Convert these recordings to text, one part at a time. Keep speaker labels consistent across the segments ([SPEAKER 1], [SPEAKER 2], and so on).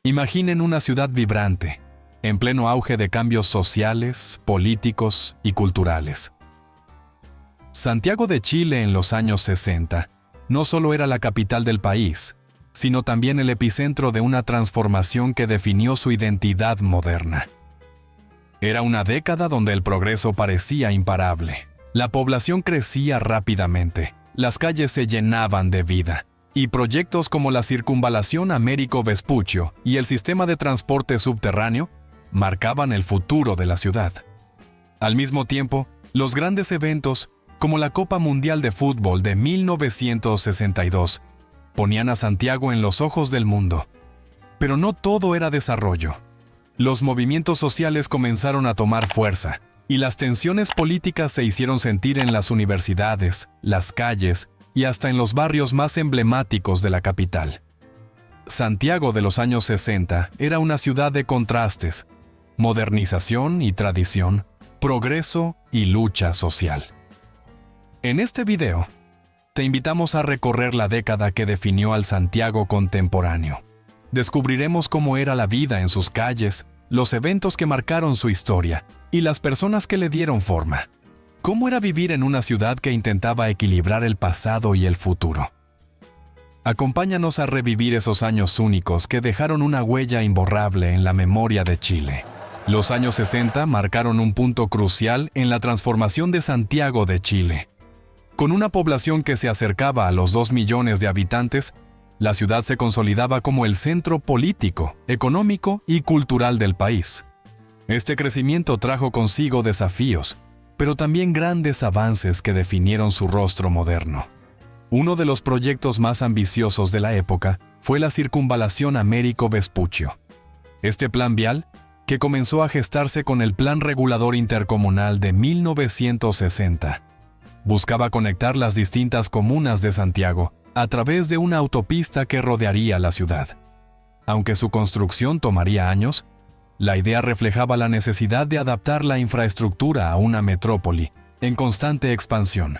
[SPEAKER 1] Imaginen una ciudad vibrante, en pleno auge de cambios sociales, políticos y culturales. Santiago de Chile en los años 60 no solo era la capital del país, sino también el epicentro de una transformación que definió su identidad moderna. Era una década donde el progreso parecía imparable. La población crecía rápidamente, las calles se llenaban de vida, y proyectos como la Circunvalación Américo Vespucio y el sistema de transporte subterráneo marcaban el futuro de la ciudad. Al mismo tiempo, los grandes eventos, como la Copa Mundial de Fútbol de 1962, ponían a Santiago en los ojos del mundo. Pero no todo era desarrollo. Los movimientos sociales comenzaron a tomar fuerza, y las tensiones políticas se hicieron sentir en las universidades, las calles y hasta en los barrios más emblemáticos de la capital. Santiago de los años 60 era una ciudad de contrastes, modernización y tradición, progreso y lucha social. En este video, te invitamos a recorrer la década que definió al Santiago contemporáneo. Descubriremos cómo era la vida en sus calles, los eventos que marcaron su historia y las personas que le dieron forma. ¿Cómo era vivir en una ciudad que intentaba equilibrar el pasado y el futuro? Acompáñanos a revivir esos años únicos que dejaron una huella imborrable en la memoria de Chile. Los años 60 marcaron un punto crucial en la transformación de Santiago de Chile. Con una población que se acercaba a los 2 millones de habitantes, la ciudad se consolidaba como el centro político, económico y cultural del país. Este crecimiento trajo consigo desafíos, pero también grandes avances que definieron su rostro moderno. Uno de los proyectos más ambiciosos de la época fue la Circunvalación Américo Vespucio. Este plan vial, que comenzó a gestarse con el Plan Regulador Intercomunal de 1960, buscaba conectar las distintas comunas de Santiago a través de una autopista que rodearía la ciudad. Aunque su construcción tomaría años, la idea reflejaba la necesidad de adaptar la infraestructura a una metrópoli en constante expansión.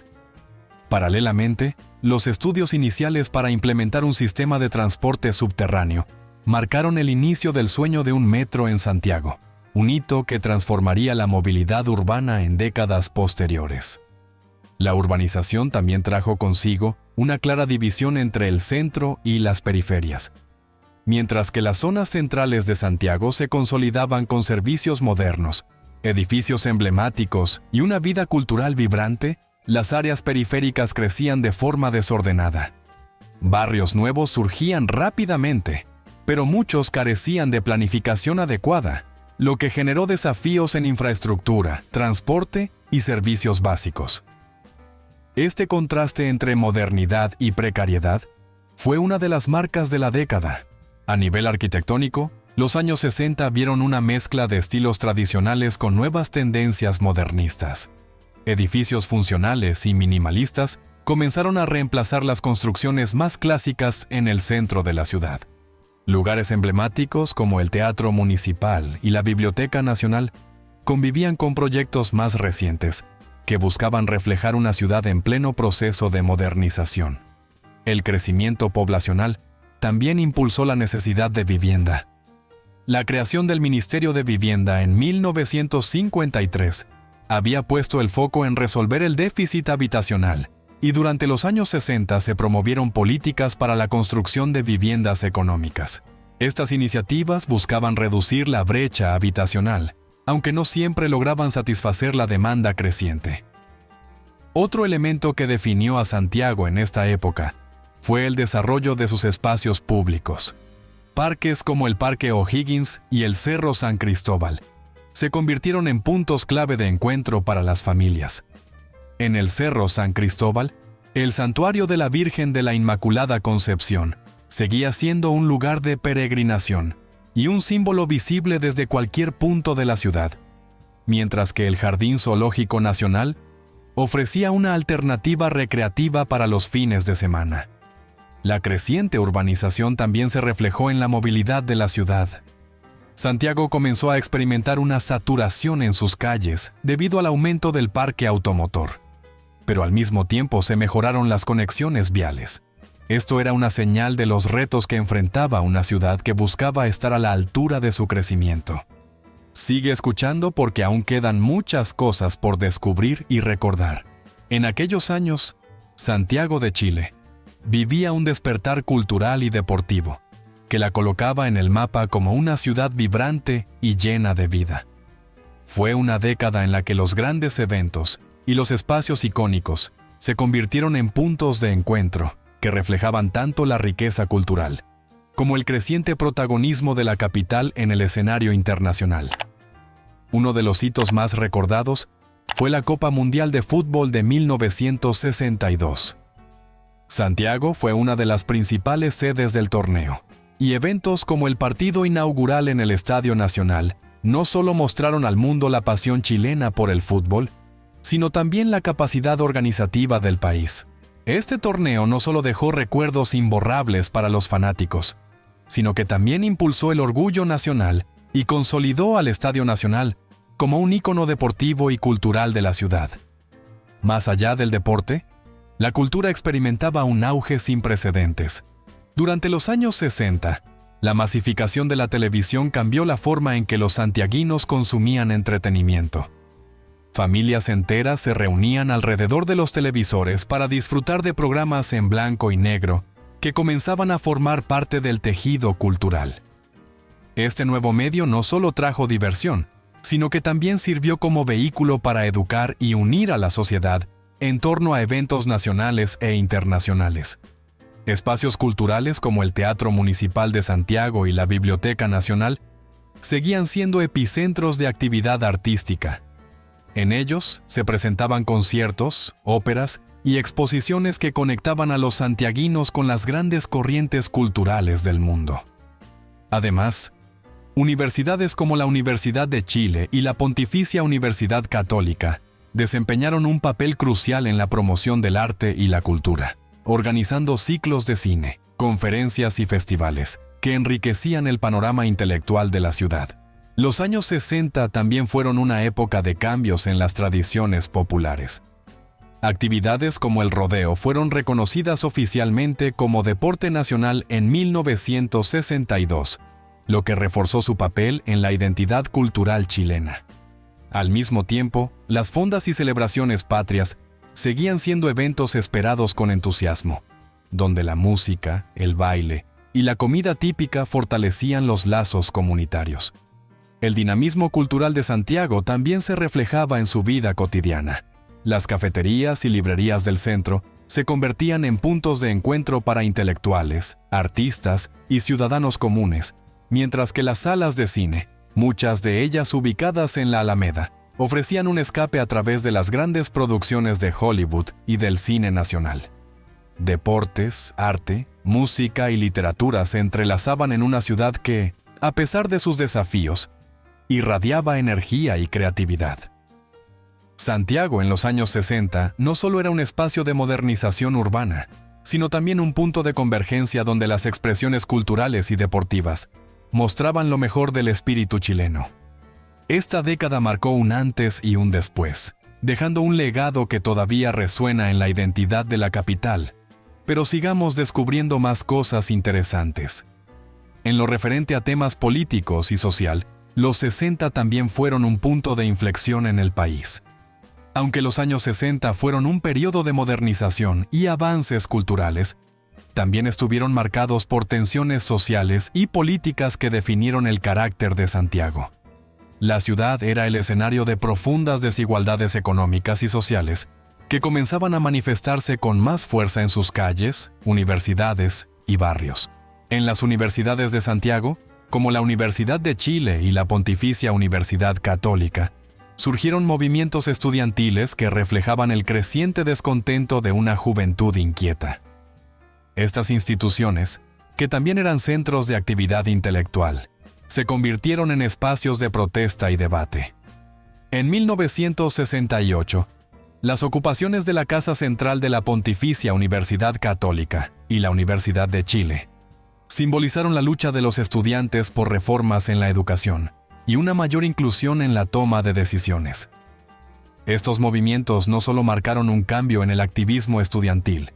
[SPEAKER 1] Paralelamente, los estudios iniciales para implementar un sistema de transporte subterráneo marcaron el inicio del sueño de un metro en Santiago, un hito que transformaría la movilidad urbana en décadas posteriores. La urbanización también trajo consigo una clara división entre el centro y las periferias. Mientras que las zonas centrales de Santiago se consolidaban con servicios modernos, edificios emblemáticos y una vida cultural vibrante, las áreas periféricas crecían de forma desordenada. Barrios nuevos surgían rápidamente, pero muchos carecían de planificación adecuada, lo que generó desafíos en infraestructura, transporte y servicios básicos. Este contraste entre modernidad y precariedad fue una de las marcas de la década. A nivel arquitectónico, los años 60 vieron una mezcla de estilos tradicionales con nuevas tendencias modernistas. Edificios funcionales y minimalistas comenzaron a reemplazar las construcciones más clásicas en el centro de la ciudad. Lugares emblemáticos como el Teatro Municipal y la Biblioteca Nacional convivían con proyectos más recientes, que buscaban reflejar una ciudad en pleno proceso de modernización. El crecimiento poblacional también impulsó la necesidad de vivienda. La creación del Ministerio de Vivienda en 1953 había puesto el foco en resolver el déficit habitacional, y durante los años 60 se promovieron políticas para la construcción de viviendas económicas. Estas iniciativas buscaban reducir la brecha habitacional, aunque no siempre lograban satisfacer la demanda creciente. Otro elemento que definió a Santiago en esta época fue el desarrollo de sus espacios públicos. Parques como el Parque O'Higgins y el Cerro San Cristóbal se convirtieron en puntos clave de encuentro para las familias. En el Cerro San Cristóbal, el Santuario de la Virgen de la Inmaculada Concepción seguía siendo un lugar de peregrinación y un símbolo visible desde cualquier punto de la ciudad, mientras que el Jardín Zoológico Nacional ofrecía una alternativa recreativa para los fines de semana. La creciente urbanización también se reflejó en la movilidad de la ciudad. Santiago comenzó a experimentar una saturación en sus calles debido al aumento del parque automotor, pero al mismo tiempo se mejoraron las conexiones viales. Esto era una señal de los retos que enfrentaba una ciudad que buscaba estar a la altura de su crecimiento. Sigue escuchando porque aún quedan muchas cosas por descubrir y recordar. En aquellos años, Santiago de Chile vivía un despertar cultural y deportivo que la colocaba en el mapa como una ciudad vibrante y llena de vida. Fue una década en la que los grandes eventos y los espacios icónicos se convirtieron en puntos de encuentro que reflejaban tanto la riqueza cultural como el creciente protagonismo de la capital en el escenario internacional. Uno de los hitos más recordados fue la Copa Mundial de Fútbol de 1962. Santiago fue una de las principales sedes del torneo, y eventos como el partido inaugural en el Estadio Nacional no solo mostraron al mundo la pasión chilena por el fútbol, sino también la capacidad organizativa del país. Este torneo no solo dejó recuerdos imborrables para los fanáticos, sino que también impulsó el orgullo nacional y consolidó al Estadio Nacional como un ícono deportivo y cultural de la ciudad. Más allá del deporte, la cultura experimentaba un auge sin precedentes. Durante los años 60, la masificación de la televisión cambió la forma en que los santiaguinos consumían entretenimiento. Familias enteras se reunían alrededor de los televisores para disfrutar de programas en blanco y negro que comenzaban a formar parte del tejido cultural. Este nuevo medio no solo trajo diversión, sino que también sirvió como vehículo para educar y unir a la sociedad en torno a eventos nacionales e internacionales. Espacios culturales como el Teatro Municipal de Santiago y la Biblioteca Nacional seguían siendo epicentros de actividad artística. En ellos se presentaban conciertos, óperas y exposiciones que conectaban a los santiaguinos con las grandes corrientes culturales del mundo. Además, universidades como la Universidad de Chile y la Pontificia Universidad Católica desempeñaron un papel crucial en la promoción del arte y la cultura, organizando ciclos de cine, conferencias y festivales que enriquecían el panorama intelectual de la ciudad. Los años 60 también fueron una época de cambios en las tradiciones populares. Actividades como el rodeo fueron reconocidas oficialmente como deporte nacional en 1962, lo que reforzó su papel en la identidad cultural chilena. Al mismo tiempo, las fondas y celebraciones patrias seguían siendo eventos esperados con entusiasmo, donde la música, el baile y la comida típica fortalecían los lazos comunitarios. El dinamismo cultural de Santiago también se reflejaba en su vida cotidiana. Las cafeterías y librerías del centro se convertían en puntos de encuentro para intelectuales, artistas y ciudadanos comunes, mientras que las salas de cine, muchas de ellas ubicadas en la Alameda, ofrecían un escape a través de las grandes producciones de Hollywood y del cine nacional. Deportes, arte, música y literatura se entrelazaban en una ciudad que, a pesar de sus desafíos, irradiaba energía y creatividad. Santiago en los años 60 no solo era un espacio de modernización urbana, sino también un punto de convergencia donde las expresiones culturales y deportivas mostraban lo mejor del espíritu chileno. Esta década marcó un antes y un después, dejando un legado que todavía resuena en la identidad de la capital, pero sigamos descubriendo más cosas interesantes. En lo referente a temas políticos y social, los 60 también fueron un punto de inflexión en el país. Aunque los años 60 fueron un periodo de modernización y avances culturales, también estuvieron marcados por tensiones sociales y políticas que definieron el carácter de Santiago. La ciudad era el escenario de profundas desigualdades económicas y sociales que comenzaban a manifestarse con más fuerza en sus calles, universidades y barrios. En las universidades de Santiago, como la Universidad de Chile y la Pontificia Universidad Católica, surgieron movimientos estudiantiles que reflejaban el creciente descontento de una juventud inquieta. Estas instituciones, que también eran centros de actividad intelectual, se convirtieron en espacios de protesta y debate. En 1968, las ocupaciones de la Casa Central de la Pontificia Universidad Católica y la Universidad de Chile simbolizaron la lucha de los estudiantes por reformas en la educación y una mayor inclusión en la toma de decisiones. Estos movimientos no solo marcaron un cambio en el activismo estudiantil,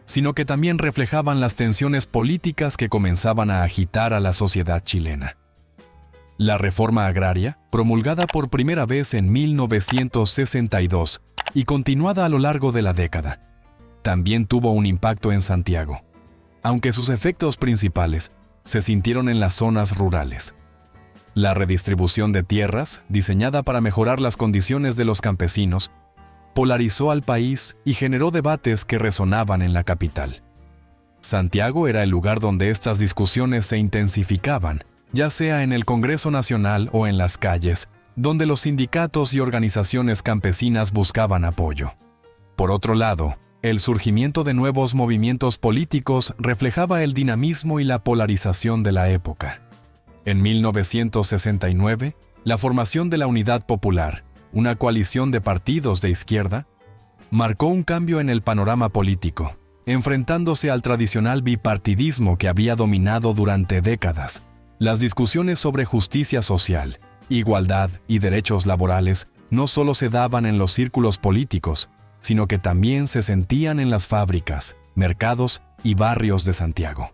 [SPEAKER 1] sino que también reflejaban las tensiones políticas que comenzaban a agitar a la sociedad chilena. La reforma agraria, promulgada por primera vez en 1962 y continuada a lo largo de la década, también tuvo un impacto en Santiago, aunque sus efectos principales se sintieron en las zonas rurales. La redistribución de tierras, diseñada para mejorar las condiciones de los campesinos, polarizó al país y generó debates que resonaban en la capital. Santiago era el lugar donde estas discusiones se intensificaban, ya sea en el Congreso Nacional o en las calles, donde los sindicatos y organizaciones campesinas buscaban apoyo. Por otro lado, el surgimiento de nuevos movimientos políticos reflejaba el dinamismo y la polarización de la época. En 1969, la formación de la Unidad Popular, una coalición de partidos de izquierda, marcó un cambio en el panorama político, enfrentándose al tradicional bipartidismo que había dominado durante décadas. Las discusiones sobre justicia social, igualdad y derechos laborales no solo se daban en los círculos políticos, sino que también se sentían en las fábricas, mercados y barrios de Santiago.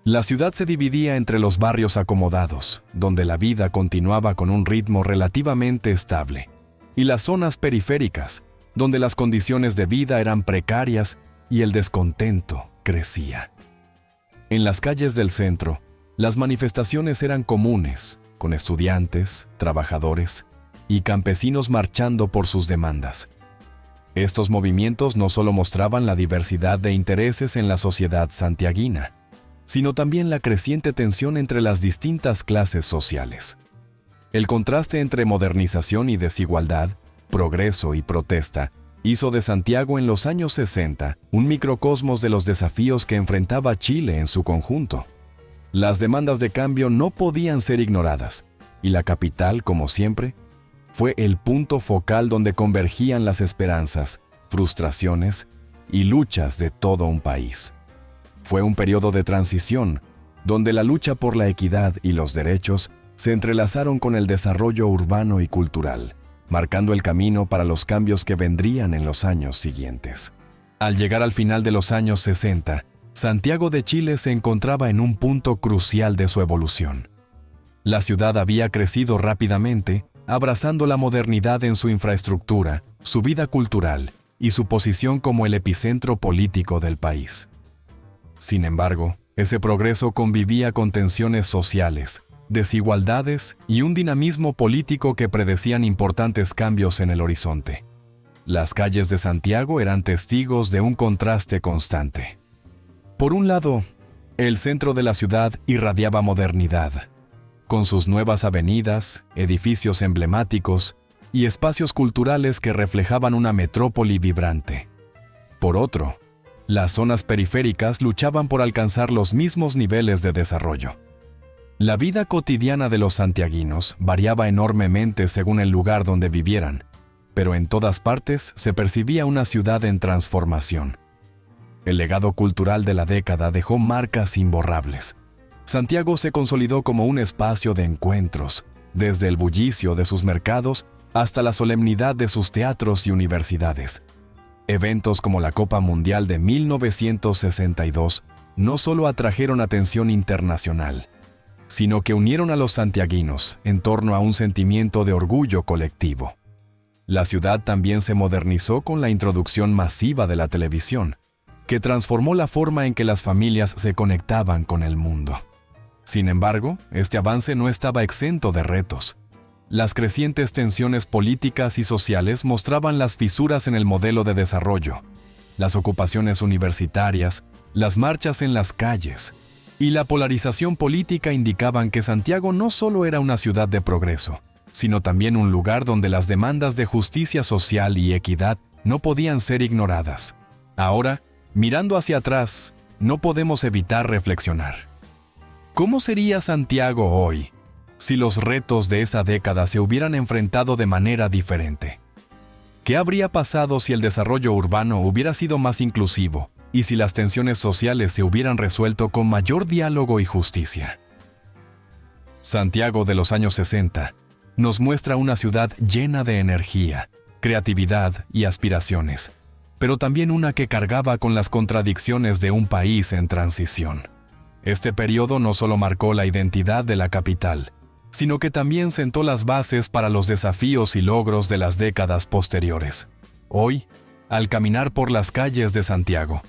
[SPEAKER 1] La ciudad se dividía entre los barrios acomodados, donde la vida continuaba con un ritmo relativamente estable, y las zonas periféricas, donde las condiciones de vida eran precarias y el descontento crecía. En las calles del centro, las manifestaciones eran comunes, con estudiantes, trabajadores y campesinos marchando por sus demandas. Estos movimientos no solo mostraban la diversidad de intereses en la sociedad santiaguina, sino también la creciente tensión entre las distintas clases sociales. El contraste entre modernización y desigualdad, progreso y protesta, hizo de Santiago en los años 60 un microcosmos de los desafíos que enfrentaba Chile en su conjunto. Las demandas de cambio no podían ser ignoradas, y la capital, como siempre, fue el punto focal donde convergían las esperanzas, frustraciones y luchas de todo un país. Fue un periodo de transición, donde la lucha por la equidad y los derechos se entrelazaron con el desarrollo urbano y cultural, marcando el camino para los cambios que vendrían en los años siguientes. Al llegar al final de los años 60, Santiago de Chile se encontraba en un punto crucial de su evolución. La ciudad había crecido rápidamente, abrazando la modernidad en su infraestructura, su vida cultural y su posición como el epicentro político del país. Sin embargo, ese progreso convivía con tensiones sociales, desigualdades y un dinamismo político que predecían importantes cambios en el horizonte. Las calles de Santiago eran testigos de un contraste constante. Por un lado, el centro de la ciudad irradiaba modernidad, con sus nuevas avenidas, edificios emblemáticos y espacios culturales que reflejaban una metrópoli vibrante. Por otro, las zonas periféricas luchaban por alcanzar los mismos niveles de desarrollo. La vida cotidiana de los santiaguinos variaba enormemente según el lugar donde vivieran, pero en todas partes se percibía una ciudad en transformación. El legado cultural de la década dejó marcas imborrables. Santiago se consolidó como un espacio de encuentros, desde el bullicio de sus mercados hasta la solemnidad de sus teatros y universidades. Eventos como la Copa Mundial de 1962 no solo atrajeron atención internacional, sino que unieron a los santiaguinos en torno a un sentimiento de orgullo colectivo. La ciudad también se modernizó con la introducción masiva de la televisión, que transformó la forma en que las familias se conectaban con el mundo. Sin embargo, este avance no estaba exento de retos. Las crecientes tensiones políticas y sociales mostraban las fisuras en el modelo de desarrollo, las ocupaciones universitarias, las marchas en las calles y la polarización política indicaban que Santiago no solo era una ciudad de progreso, sino también un lugar donde las demandas de justicia social y equidad no podían ser ignoradas. Ahora, mirando hacia atrás, no podemos evitar reflexionar. ¿Cómo sería Santiago hoy si los retos de esa década se hubieran enfrentado de manera diferente? ¿Qué habría pasado si el desarrollo urbano hubiera sido más inclusivo y si las tensiones sociales se hubieran resuelto con mayor diálogo y justicia? Santiago de los años 60 nos muestra una ciudad llena de energía, creatividad y aspiraciones, pero también una que cargaba con las contradicciones de un país en transición. Este periodo no solo marcó la identidad de la capital, sino que también sentó las bases para los desafíos y logros de las décadas posteriores. Hoy, al caminar por las calles de Santiago,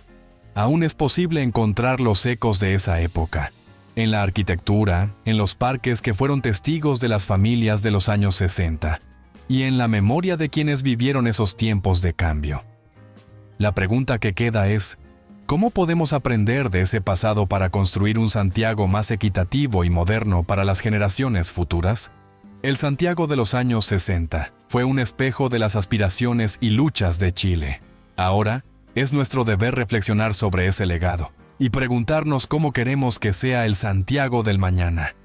[SPEAKER 1] aún es posible encontrar los ecos de esa época, en la arquitectura, en los parques que fueron testigos de las familias de los años 60, y en la memoria de quienes vivieron esos tiempos de cambio. La pregunta que queda es, ¿cómo podemos aprender de ese pasado para construir un Santiago más equitativo y moderno para las generaciones futuras? El Santiago de los años 60 fue un espejo de las aspiraciones y luchas de Chile. Ahora, es nuestro deber reflexionar sobre ese legado y preguntarnos cómo queremos que sea el Santiago del mañana.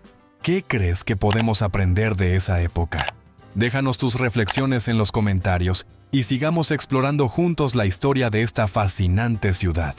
[SPEAKER 1] ¿Qué crees que podemos aprender de esa época? Déjanos tus reflexiones en los comentarios y sigamos explorando juntos la historia de esta fascinante ciudad.